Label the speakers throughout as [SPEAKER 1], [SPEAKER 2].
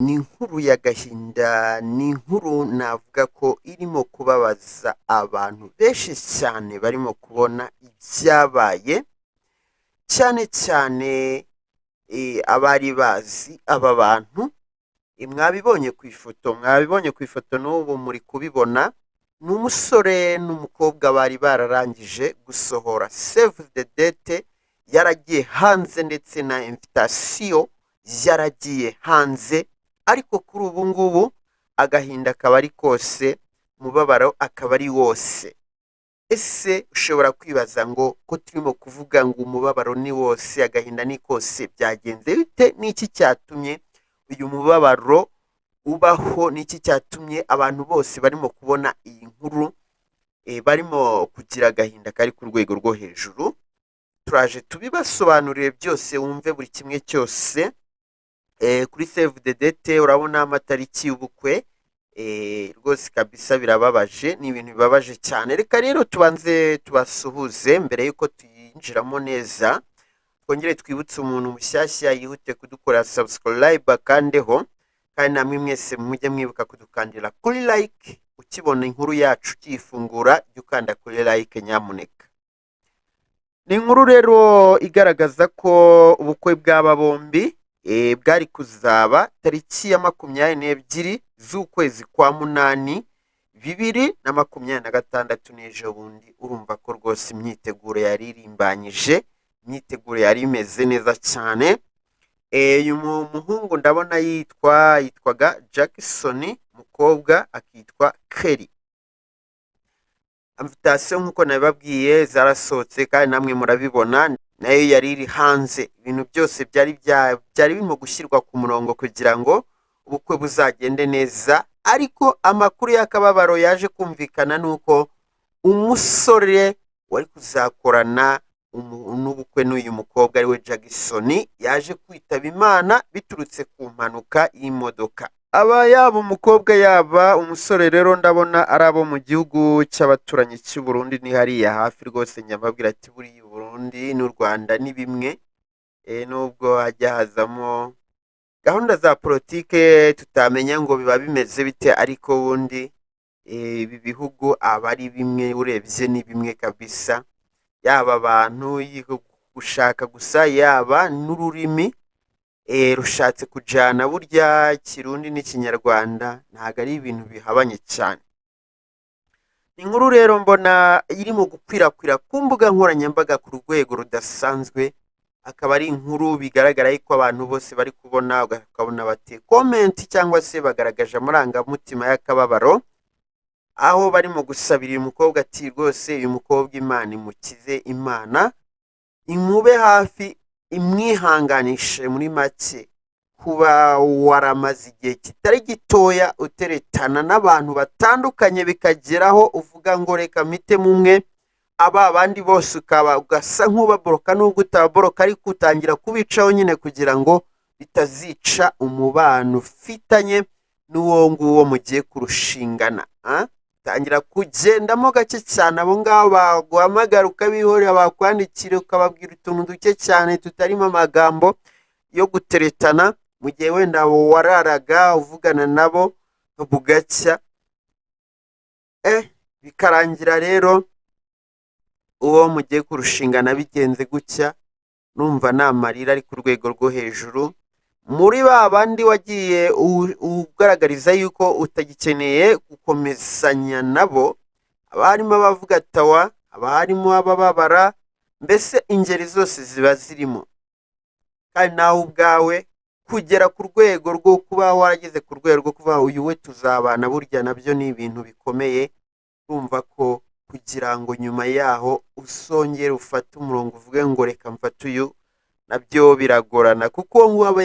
[SPEAKER 1] ni inkuru y'agahinda, ni inkuru navuga ko irimo kubabaza abantu benshi cyane barimo kubona ibyabaye, cyane cyane abari bazi aba bantu. Mwabibonye ku ifoto n'ubu muri kubibona. Ni umusore n'umukobwa bari bararangije gusohora save the date, yaragiye hanze ndetse na invitation yaragiye hanze, ariko kuri ubu ngubu agahinda akaba ari kose, umubabaro akaba ari wose. Ese ushobora kwibaza ngo ko turimo kuvuga ngo umubabaro ni wose, agahinda ni kose, byagenze bite? N'iki cyatumye uyu mubabaro ubaho? N'iki cyatumye abantu bose barimo kubona iyi nkuru barimo kugira agahinda kari ku rwego rwo hejuru? Turaje tubibasobanurire byose, wumve buri kimwe cyose. Kuri save the date urabona amatariki y'ubukwe, rwose kabisa birababaje, ni ibintu bibabaje cyane. Reka rero tubanze tubasuhuze mbere yuko tuyinjiramo neza. Twongere twibutse umuntu mushyashya yihute kudukorera subscribe akandeho, kandi namwe mwese mujye mwibuka kudukandira kuri like. Ukibona inkuru yacu ukiyifungura jya ukanda kuri like nyamuneka. Ni inkuru rero igaragaza ko ubukwe bw'aba bombi bwari kuzaba tariki ya 22 z'ukwezi kwa munani 2026 n'ejo bundi. Urumva ko rwose imyiteguro yari irimbanyije, imyiteguro yari imeze neza cyane. Uyu muhungu ndabona yitwaga Jackson, umukobwa akitwa Kelly. Invitation nkuko nabibabwiye zarasohotse kandi namwe murabibona, nayo yari iri hanze. Ibintu byose byari birimo gushyirwa ku murongo kugira ngo ubukwe buzagende neza, ariko amakuru y'akababaro yaje kumvikana nuko umusore wari kuzakorana n'ubukwe n'uyu mukobwa ariwe Jackson yaje kwitaba Imana biturutse ku mpanuka y'imodoka. Yaba umukobwa yaba umusore rero ndabona ari abo mu gihugu cy'abaturanyi cy'u Burundi, ni hariya hafi rwose. Nyababwira ati buriya Burundi n'u Rwanda ni bimwe, nubwo hajya hazamo gahunda za politike tutamenya ngo biba bimeze bite, ariko ubundi ibi bihugu aba ari bimwe, urebye ni bimwe kabisa. Yaba abantu gushaka gusa, yaba n'ururimi rushatse kujyana. Burya Kirundi n'Ikinyarwanda ntabwo ari ibintu bihabanye cyane. Inkuru rero mbona irimo gukwirakwira ku mbuga nkoranyambaga ku rwego rudasanzwe, akaba ari inkuru bigaragara ko abantu bose bari kubona, ukabona bati comment cyangwa se bagaragaje amarangamutima y'akababaro, aho barimo gusabira uyu mukobwa ati rwose uyu mukobwa Imana imukize, Imana imube hafi, imwihanganishe. Muri make kuba waramaze igihe kitari gitoya uteretana n'abantu batandukanye, bikageraho uvuga ngo reka mpite mumwe, aba bandi bose ugasa nk'ubaboroka, n'ubwo utaboroka ariko utangira kubicaho nyine kugira ngo bitazica umubano ufitanye n'uwo nguwo mugiye kurushingana. Tangira kugendamo gake cyane. Abo ngabo baguhamagara ukabihorera, bakwandikira ukababwira utuntu duke cyane tutarimo amagambo yo guteretana, mu gihe wenda wararaga uvugana nabo bugacya, bikarangira rero uwo mugiye kurushingana bigenze gutya. Numva ni amarira ari ku rwego rwo hejuru. Muri ba bandi wagiye ugaragariza yuko utagikeneye gukomezanya nabo, haba harimo abavuga tawa, haba harimo abababara, mbese ingeri zose ziba zirimo. Kandi nawe ubwawe kugera ku rwego rwo kuba warageze ku rwego rwo kuba uyu we tuzabana, burya nabyo ni ibintu bikomeye. Urumva ko kugira ngo nyuma yaho usongere ufate umurongo uvuge ngo reka mfate uyu, nabyo biragorana, kuko nk'uwaba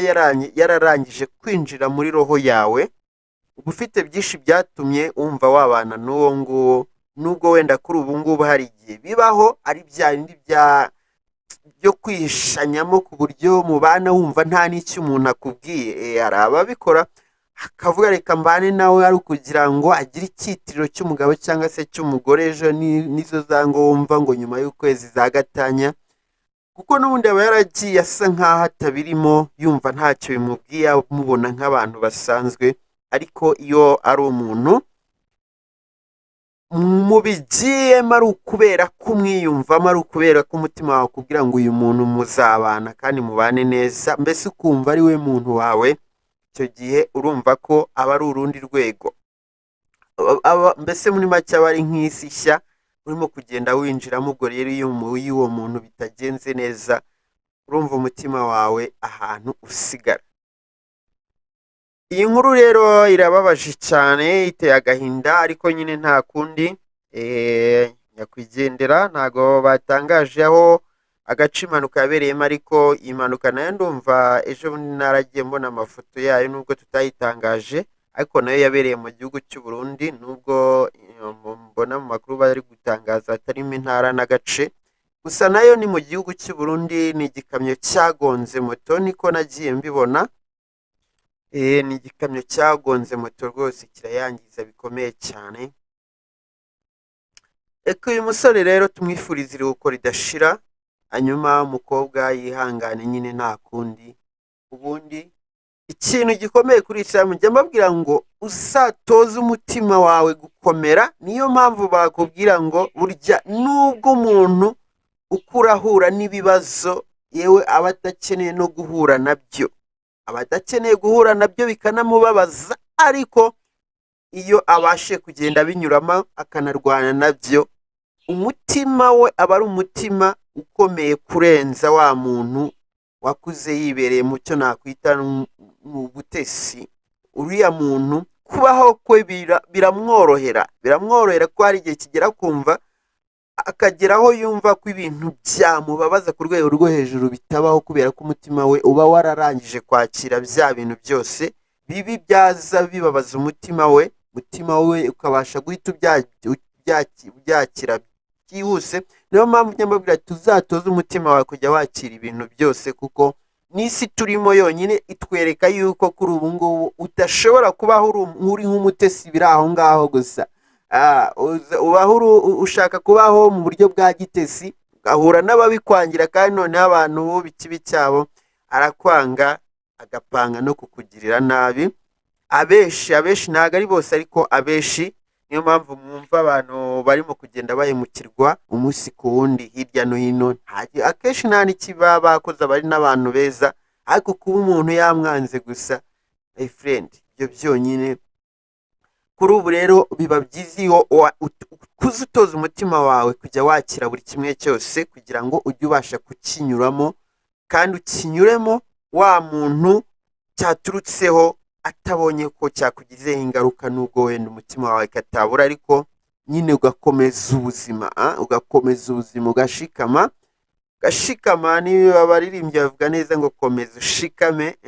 [SPEAKER 1] yararangije kwinjira muri roho yawe, uba ufite byinshi byatumye wumva wabana n'uwo nguwo. Nubwo wenda kuri ubu ngubu hari igihe bibaho ari bya bindi byo kwihishanyamo, ku buryo mubana wumva nta n'icyo umuntu akubwiye. Hari ababikora akavuga reka mbane nawe ari ukugira ngo agire icyitiriro cy'umugabo cyangwa se cy'umugore. Ejo nizo za ngo wumva ngo nyuma y'ukwezi za gatanya kuko n'ubundi aba yaragiye asa nk'aho atabirimo yumva ntacyo bimubwiye mubona nk'abantu basanzwe, ariko iyo ari umuntu mubigiyemo ari ukubera ko umwiyumvamo, ari ukubera ko umutima wawe kugira ngo uyu muntu muzabana kandi mubane neza, mbese ukumva ari we muntu wawe, icyo gihe urumva ko aba ari urundi rwego. Mbese muri make aba ari nk'isi nshya urimo kugenda winjiramo. Ubwo rero iyo uwo muntu bitagenze neza, urumva umutima wawe ahantu usigara. Iyi nkuru rero irababaje cyane, iteye agahinda, ariko nyine nta kundi. Nyakwigendera ntago batangaje aho agace impanuka yabereyemo, ariko iyi mpanuka nayo ndumva ejo bundi naragiye mbona amafoto yayo, nubwo tutayitangaje, ariko nayo yabereye mu gihugu cy'u Burundi, nubwo mbona mu makuru bari gutangaza hatarimo intara n'agace, gusa nayo ni mu gihugu cy'u Burundi. Ni igikamyo cyagonze moto, niko nagiye mbibona. Ni igikamyo cyagonze moto rwose, kirayangiza bikomeye cyane. Uyu musore rero tumwifuriza iruhuko ridashira, hanyuma umukobwa yihangane nyine nta kundi. Ubundi ikintu gikomeye kuri iki mujya mbabwira ngo uzatoze umutima wawe gukomera. Niyo mpamvu bakubwira ngo burya nubwo umuntu ukurahura n'ibibazo yewe aba adakeneye no guhura nabyo, aba adakeneye guhura nabyo bikanamubabaza, ariko iyo abashe kugenda binyuramo akanarwana nabyo, umutima we aba ari umutima ukomeye kurenza wa muntu wakuze yibereye mu cyo nakwita mu butesi. Uriya muntu kubaho kwe biramworohera ko hari igihe kigera kumva akageraho yumva ko ibintu byamubabaza ku rwego rwo hejuru bitabaho, kubera ko umutima we uba wararangije kwakira bya bintu byose bibi byaza bibabaza umutima we ukabasha guhita ubyakira byihuse. Niyo mpamvu nyamubwira tuzatoze umutima wawe kujya wakira ibintu byose, kuko n'isi turimo yonyine itwereka yuko kuri ubu ngubu udashobora kubaho uri nk'umutesi biri aho ngaho gusa. Ubaho ushaka kubaho mu buryo bwa gitesi, ugahura n'ababikwangira, kandi noneho abantu b'ikibi cyabo arakwanga agapanga no kukugirira nabi. Abenshi ntabwo ari bose, ariko abenshi. Niyo mpamvu mwumva abantu barimo kugenda bahemukirwa umunsi ku wundi hirya no hino. Akenshi nta n'ikiba bakoze, abari n'abantu beza, ariko kuba umuntu yamwanze gusa, my friend, ibyo byonyine. Kuri ubu rero biba byiza iyo kuzutoza umutima wawe kujya wakira buri kimwe cyose, kugira ngo ujye ubasha kukinyuramo, kandi ukinyuremo wa muntu cyaturutseho atabonye ko cyakugizeho ingaruka, nubwo wenda umutima wawe katabura, ariko nyine ugakomeza ubuzima, ugashikama. Niba abaririmbyi bavuga neza ngo komeza ushikame,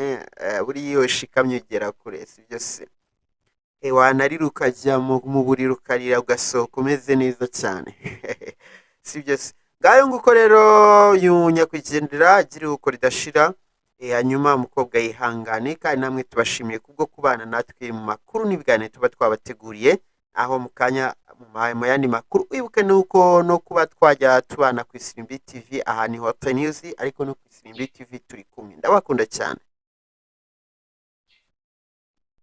[SPEAKER 1] buriya iyo ushikamye ugera kure, si byo se? Wanarira ukajya mu buriri ukarira ugasohoka umeze neza cyane, si byo se? Ngayo nguko rero nyakwigendera agira iruhuko ridashira, hanyuma umukobwa yihangane, kandi namwe tubashimiye kubwo kubana natwe mu makuru n'ibiganiro tuba twabateguriye. Aho mu kanya mu yandi makuru wibuke nuko no kuba twajya tubana ku Isimbi TV. Aha ni Hot News, ariko no ku Isimbi TV turi kumwe. Ndabakunda cyane.